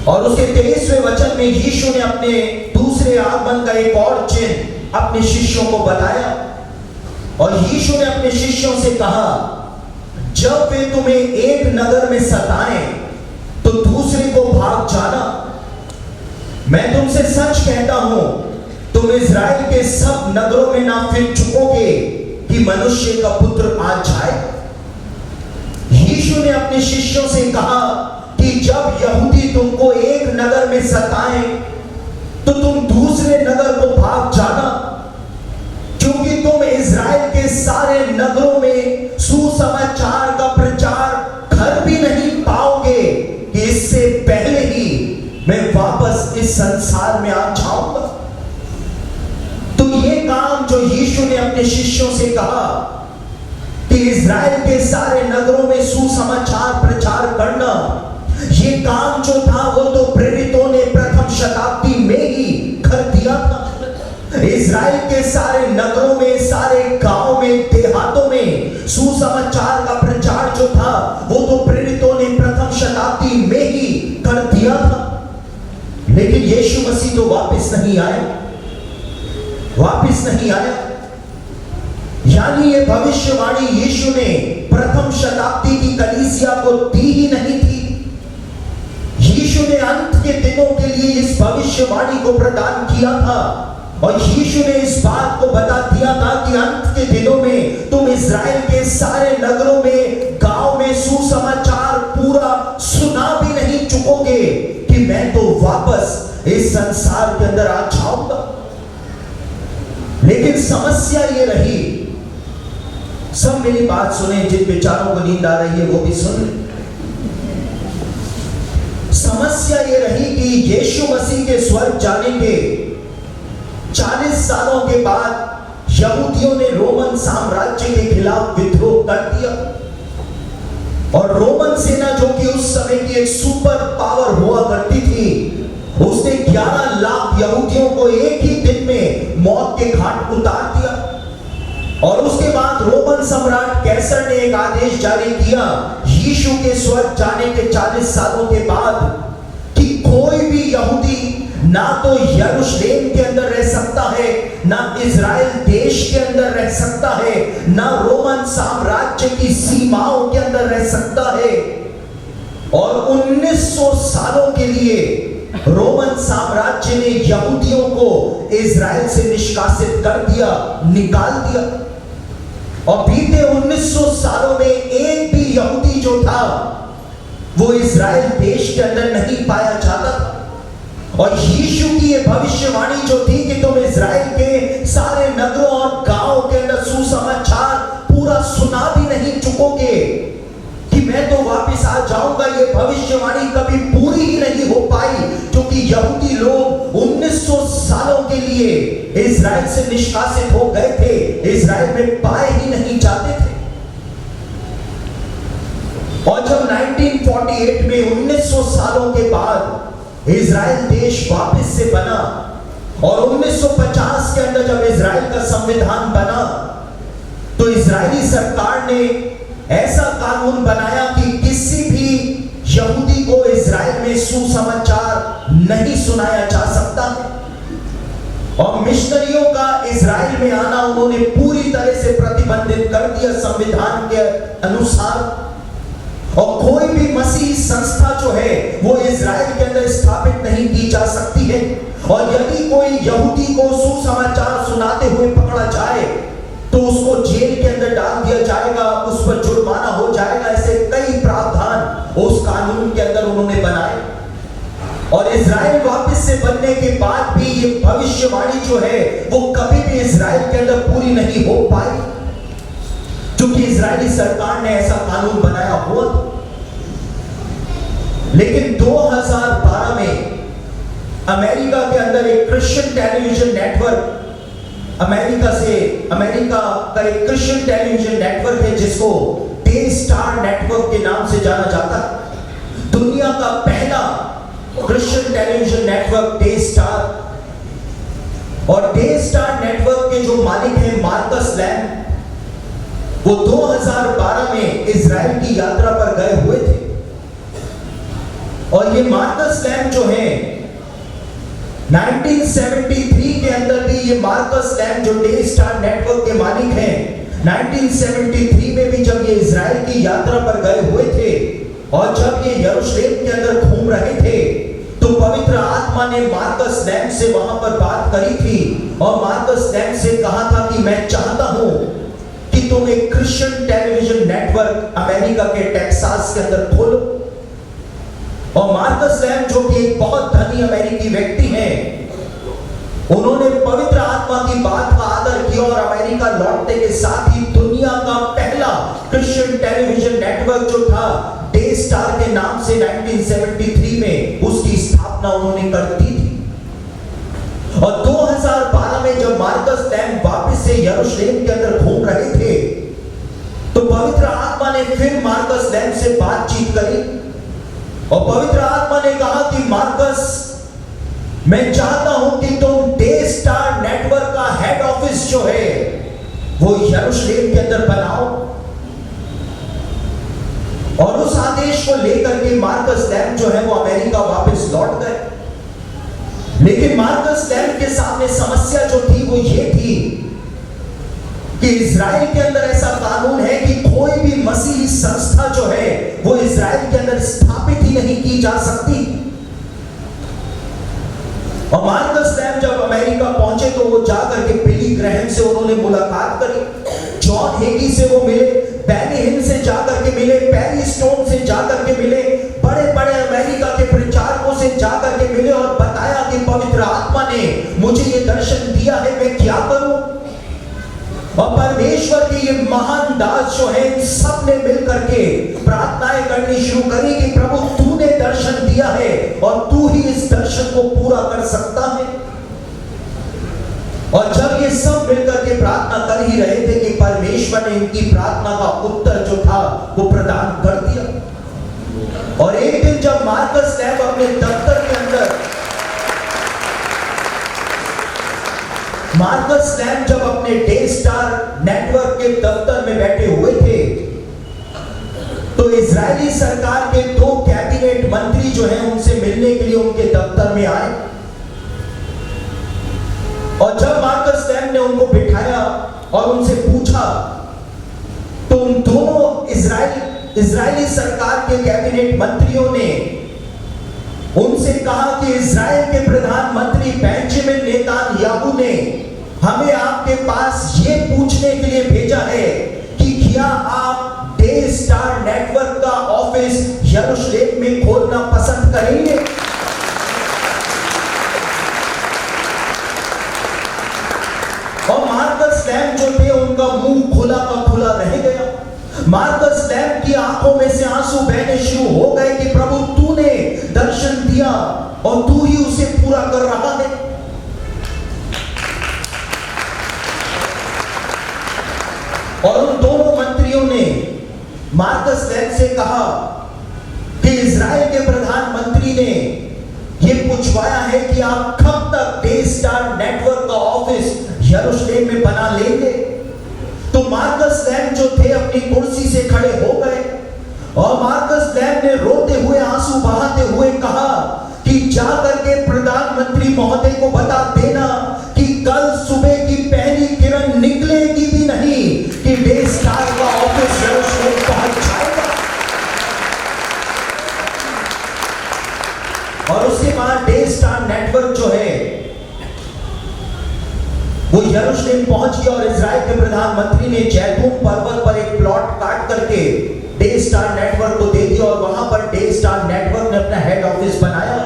और उसके 23वें वचन में यीशु ने अपने दूसरे आगमन का एक और चिन्ह अपने शिष्यों को बताया। और यीशु ने अपने शिष्यों से कहा, जब वे तुम्हें एक नगर में सताएं तो दूसरे को भाग जाना। मैं तुमसे सच कहता हूं, तुम इज़राइल के सब नगरों में ना फिर चुकोगे कि मनुष्य का पुत्र आ जाए। यीशु ने अपने शिष्यों से कहा कि जब यहूदी तुमको एक नगर में सताएं तो तुम दूसरे नगर को भाग जाना, क्योंकि तुम इज़राइल के सारे नगरों में सुसमाचार का प्रचार कर भी नहीं पाओगे कि इससे पहले ही मैं वापस इस संसार में आ जाऊंगा। तो ये काम जो यीशु ने अपने शिष्यों से कहा कि इज़राइल के सारे नगरों में सुसमाचार प्रचार करना, ये काम जो था वो तो प्रेरितों ने प्रथम शताब्दी में ही कर दिया था। इज़राइल के सारे नगरों में, सारे गांव में, देहातों में सुसमाचार का प्रचार जो था वो तो प्रेरितों ने प्रथम शताब्दी में ही कर दिया था। लेकिन यीशु मसीह तो वापस नहीं आया। यानी ये भविष्यवाणी यीशु ने प्रथम शताब्दी की कलीसिया को दी ही नहीं थी। यीशु ने अंत के दिनों के लिए इस भविष्यवाणी को प्रदान किया था और यीशु ने इस बात को बता दिया था कि अंत के दिनों में तुम इज़राइल के सारे नगरों में, गांव में सुसमाचार पूरा सुना भी नहीं चुकोगे कि मैं तो वापस इस संसार के अंदर आ जाऊंगा। लेकिन समस्या ये रही, सब मेरी बात सुने, जिन विचारों को नींद आ रही है वो भी सुन ले। समस्या ये रही कि यीशु मसीह के स्वर्ग जाने के 40 सालों के बाद यहूदियों ने रोमन साम्राज्य के खिलाफ विद्रोह कर दिया और रोमन सेना, जो कि उस समय की एक सुपर पावर हुआ करती थी, उसने 11 लाख यहूदियों को एक ही दिन में मौत के घाट उतार दिया। और उसके बाद रोमन सम्राट कैसर ने एक आदेश जारी किया यीशु के स्वर्ग जाने के 40 सालों के बाद कि कोई भी यहूदी ना तो यरूशलेम के अंदर रह सकता है, ना इज़राइल देश के अंदर रह सकता है, ना रोमन साम्राज्य की सीमाओं के अंदर रह सकता है। और 1900 सालों के लिए रोमन साम्राज्य ने यहूदियों को इज़राइल से निष्कासित कर दिया, निकाल दिया। और बीते 1900 सालों में एक भी यहूदी जो था वो इज़राइल देश के अंदर नहीं पाया जाता था। और यीशु की ये भविष्यवाणी जो थी कि तुम इज़राइल के सारे नगरों और गांवों के अंदर सुसमाचार पूरा सुना भी नहीं चुकोगे कि मैं तो वापस आ जाऊंगा, ये भविष्यवाणी कभी पूरी ही नहीं हो पाई, क्योंकि यहूदी लोग 1900 सालों के लिए इज़राइल से निष्कासित हो गए थे, इज़राइल में पाए ही नहीं जाते थे। और जब 1948 में 1900 सालों के बाद इज़राइल देश वापस से बना और 1950 के अंदर जब इज़राइल का संविधान बना, तो इज़राइली सरकार ने ऐसा कानून बनाया कि किसी भी यहूदी को इज़राइल में सुसमाचार नहीं सुनाया जा सकता। और मिशनरियों का इज़राइल में आना उन्होंने पूरी तरह से प्रतिबंधित कर दिया संविधान के अनुसार। और कोई भी मसीह संस्था जो है वो इज़राइल के अंदर स्थापित नहीं की जा सकती है। और यदि कोई यहूदी को सुसमाचार सुनाते हुए पकड़ा जाए तो उसको जेल के अंदर डाल दिया जाएगा, उस पर जुर्माना हो जाएगा। ऐसे कई प्रावधान उस कानून के अंदर उन्होंने बनाए। और इज़राइल वापस से बनने के बाद भी ये भविष्यवाणी जो है वो कभी भी इज़राइल के अंदर पूरी नहीं हो पाई, क्योंकि इज़राइली सरकार ने ऐसा कानून बनाया हुआ। लेकिन 2012 में अमेरिका के अंदर एक क्रिश्चियन टेलीविजन नेटवर्क, अमेरिका का एक क्रिश्चियन टेलीविजन नेटवर्क है जिसको डे स्टार नेटवर्क के नाम से जाना जाता है। दुनिया का पहला Christian television network day star. और डे स्टार नेटवर्क के जो मालिक हैं मार्कस लैम्ब, वो 2012 में इज़राइल की यात्रा पर गए हुए थे। और ये मार्कस लैम्ब जो है 1973 के अंदर भी ये मार्कस लैम्ब जो डे स्टार नेटवर्क के मालिक हैं, 1973 में भी जब ये इजराइल की यात्रा पर गए हुए थे और जब ये यरूशलेम के अंदर घूम रहे थे, तो पवित्र आत्मा ने मार्कस लैम्ब से वहां पर बात करी थी और मार्कस लैम्ब से कहा था कि मैं चाहता हूं कि तुम एक क्रिश्चियन टेलीविजन नेटवर्क अमेरिका के टेक्सास के अंदर खोलो। और मार्कस लैम्ब जो कि एक बहुत धनी अमेरिकी व्यक्ति हैं, उन्होंने पवित्र आत्मा की बात का आदर किया और अमेरिका लौटने के साथ ही दुनिया का पहला क्रिश्चियन टेलीविजन नेटवर्क जो था डे स्टार के नाम से 1973 में उसकी स्थापना उन्होंने कर दी थी। और 2012 में जब मार्कस लैम्ब वापस से यरूशलेम के अंदर घूम रहे थे, तो पवित्र आत्मा ने फिर मार्कस लैम्ब से बातचीत करी और पवित्र आत्मा ने कहा कि मार्कस, मैं चाहता हूं कि तुम डे स्टार नेटवर्क का हेड ऑफिस जो है वो यरूशलेम के अंदर बनाओ। और उस आदेश को लेकर के मार्कस लैम्ब जो है वो अमेरिका वापस लौट गए। लेकिन मार्कस लैम्ब के सामने समस्या जो थी वो ये थी कि इजराइल के अंदर ऐसा कानून है कि कोई भी मसीही संस्था जो है वो इजराइल के अंदर स्थापित ही नहीं की जा सकती। और मार्कस लैम्ब जब अमेरिका पहुंचे तो वो जाकर के बिली ग्रैहम से उन्होंने मुलाकात करी, जॉन हेगी से वो मिले, बेनी हिन से जाकर के मिले, पैरी स्टोन से जाकर के मिले, बड़े बड़े अमेरिका के प्रचारकों से जाकर के मिले और बताया कि पवित्र आत्मा ने मुझे ये दर्शन दिया है, मैं क्या करूं। और परमेश्वर के ये महान दास जो है, इन सब ने मिलकर के प्रार्थनाएं करनी शुरू करी कि प्रभु तूने दर्शन दिया है और तू ही इस दर्शन को पूरा कर सकता है। और जब ये सब मिलकर के प्रार्थना कर ही रहे थे कि परमेश्वर ने इनकी प्रार्थना का उत्तर जो था वो प्रदान कर दिया। और एक दिन जब मार्कस लैम्ब अपने दफ्तर के अंदर मार्कस लैम्ब जब अपने डे स्टार नेटवर्क के दफ्तर में बैठे हुए थे, तो इजरायली सरकार के 2 कैबिनेट मंत्री जो हैं उनसे मिलने के लिए उनके दफ्तर में आए। और जब मार्कस लैम्ब ने उनको बिठाया और उनसे पूछा, तो उन दोनों इजरायली सरकार के कैबिनेट मंत्रियों ने उनसे कहा कि इजराइल के प्रधानमंत्री बेंजामिन नेतन्याहू ने हमें आपके पास ये पूछने के लिए भेजा है कि क्या आप डे स्टार नेटवर्क का ऑफिस यरूशलेम में खोलना पसंद करेंगे। और मार्कस लैम्ब जो थे उनका मुंह खुला का खुला रह गया। मार्कस लैम्ब की आंखों में से आंसू बहने शुरू हो गए कि प्रभु तूने दर्शन दिया और तू ही उसे पूरा कर रहा है। और उन दोनों मंत्रियों ने मार्कस लैम्ब से कहा कि इजराइल के प्रधानमंत्री ने यह पूछवाया है कि आप कब तक डे स्टार नेटवर्क का ऑफिस यरूशलेम में बना लेंगे। तो मार्कस लैम्ब जो थे अपनी कुर्सी से खड़े हो गए और मार्कस लैम्ब ने रोते हुए आंसू बहाते हुए कहा कि जाकर के प्रधानमंत्री महोदय को बता देना कि कल सुबह की पहली किरण निकलेगी भी नहीं कि डे स्टार का ऑफिस यरूशलेम पहुंच जाएगा। और उसके बाद डे स्टार नेटवर्क जो है वो यरूशलेम पहुंच गया और इजराइल के प्रधानमंत्री ने जैतून पर्वत पर एक प्लॉट काट करके डे स्टार नेटवर्क को दे दिया और वहां पर डे स्टार नेटवर्क ने अपना हेड ऑफिस बनाया।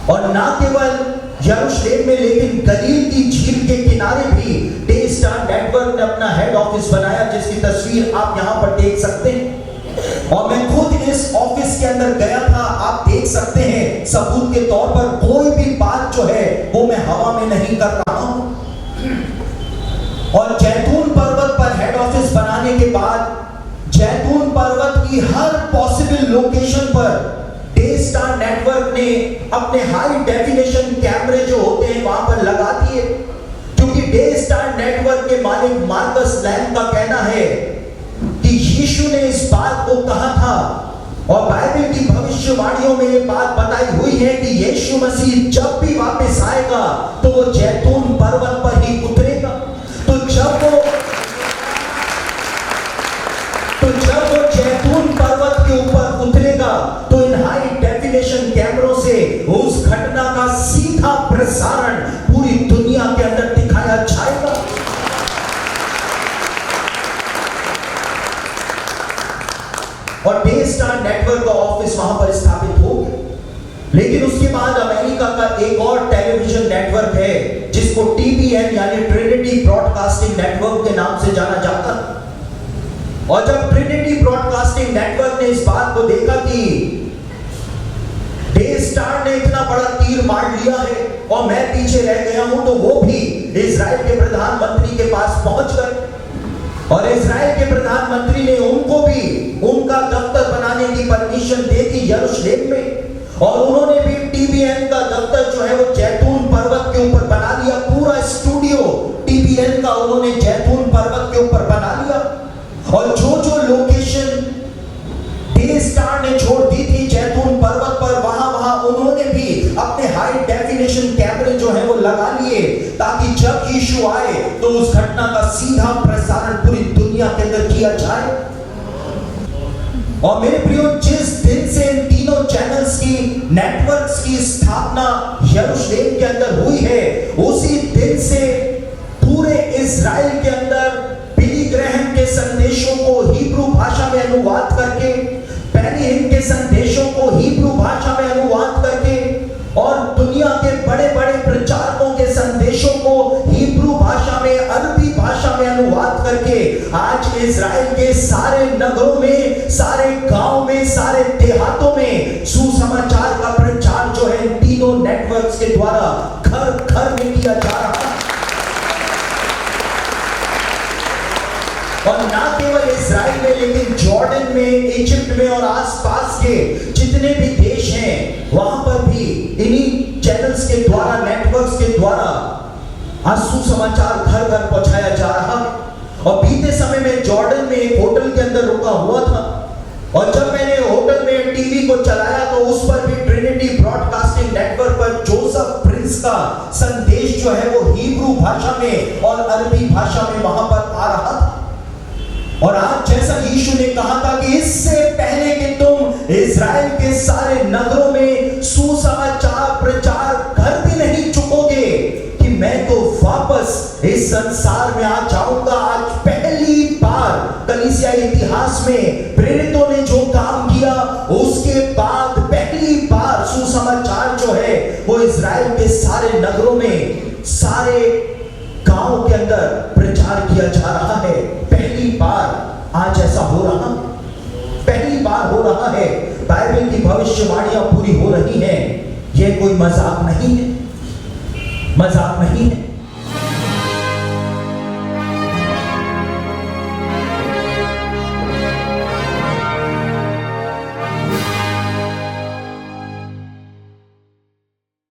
और ना केवल यरूशलेम में लेकिन गलील की झील के किनारे भी डे स्टार नेटवर्क ने अपना हेड ऑफिस बनाया, जिसकी तस्वीर आप यहां पर देख सकते हैं। और मैं खुद इस ऑफिस के अंदर गया था, आप देख सकते हैं। सबूत के तौर पर कोई भी बात जो है वो मैं हवा में नहीं कर रहा हूं। और जैतून पर्वत पर हेड ऑफिस बनाने के बाद जैतून पर्वत की हर पॉसिबल लोकेशन पर डे स्टार नेटवर्क ने अपने हाई डेफिनेशन कैमरे जो होते हैं वहां पर लगा दिए, क्योंकि डे स्टार नेटवर्क के मालिक मार्कस लैम्ब का कहना है कि यीशु ने इस बात को कहा था और बाइबल की भविष्यवाणियों में ये बात बताई हुई है कि यीशु मसीह जब भी वापस आएगा तो वो जैतून पर्वत पर ही उतरेगा। तो जब वो जैतून पर्वत के ऊपर उतरेगा तो इन हाई डेफिनेशन कैमरों से उस घटना का सीधा प्रसारण पूरी दुनिया के अंदर दिखाया जाएगा। और डे स्टार नेटवर्क का ऑफिस वहां पर स्थापित हो गया। लेकिन उसके बाद अमेरिका का एक और टेलीविजन नेटवर्क है जिसको TBN यानी ट्रिनिटी ब्रॉडकास्टिंग नेटवर्क के नाम से जाना जाता है। और जब ट्रिनिटी ब्रॉडकास्टिंग नेटवर्क ने इस बात को देखा कि डे स्टार ने इतना बड़ा तीर मार लिया है और मैं पीछे रह गया हूं, तो वो भी इजराइल के प्रधानमंत्री के पास पहुंच गए और इजराइल के प्रधानमंत्री ने उनको भी उनका दफ्तर बनाने की परमिशन दे दी यरूशलेम में। और उन्होंने भी TBN का दफ्तर जो है वो जैतून पर्वत के ऊपर बना लिया। पूरा स्टूडियो TBN का उन्होंने जैतून पर्वत के ऊपर बना लिया। और जो लोकेशन डे स्टार ने छोड़ दी थी जैतून पर्वत पर, वहां उन्होंने भी अपने हाई डेफिनेशन कैमरे जो है वो लगा लिए ताकि जब यीशु आए तो उस घटना का सीधा प्रसारण पूरी दुनिया के अंदर किया जाए। और मेरे प्रियो, जिस दिन से इन तीनों चैनल्स की नेटवर्क्स की स्थापना यरूशलेम के अंदर हुई है, उसी दिन से पूरे इजराइल के अंदर बिली ग्रैहम के संदेशों को हिब्रू भाषा में अनुवाद करके, बेनी हिन के संदेशों को हिब्रू भाषा में अनुवाद करके और दुनिया के बड़े बड़े प्रचारकों के संदेशों को हिब्रू भाषा में, अरबी भाषा में अनुवाद करके आज इजराइल के सारे नगरों में, सारे गांव में, सारे देहातों में सुसमाचार का प्रचार जो है तीनों नेटवर्क्स के द्वारा घर घर में किया जा रहा है। और ना केवल इजराइल में, लेकिन जॉर्डन में, इजिप्ट में और आसपास के जितने भी देश हैं वहां पर भी इन्हीं चैनल्स के द्वारा, नेटवर्क्स के द्वारा आज सुसमाचार घर घर पहुंचाया जा रहा है। और बीते समय में जॉर्डन में एक होटल के अंदर रुका हुआ था और जब मैंने होटल में टीवी को चलाया तो उस पर भी ट्रिनिटी ब्रॉडकास्टिंग नेटवर्क पर जोसेफ प्रिंस का संदेश जो है वो हिब्रू भाषा में और अरबी भाषा में वहां पर आ रहा था। और आज जैसा यीशु ने कहा था कि इससे पहले कि तुम इजराइल के सारे नगरों में सुसमाचार प्रचार कर भी नहीं चुकोगे कि मैं तो वापस इस संसार में आ जाऊंगा। आज पहली बार कलीसिया इतिहास में प्रेरितों ने जो काम किया, उसके बाद पहली बार सुसमाचार जो है वो इजराइल के सारे नगरों में, सारे गांव के अंदर प्रचार किया जा रहा है। पहली बार आज ऐसा हो रहा, पहली बार हो रहा है। बाइबल की भविष्यवाणियां पूरी हो रही हैं। यह कोई मजाक नहीं है, मजाक नहीं है।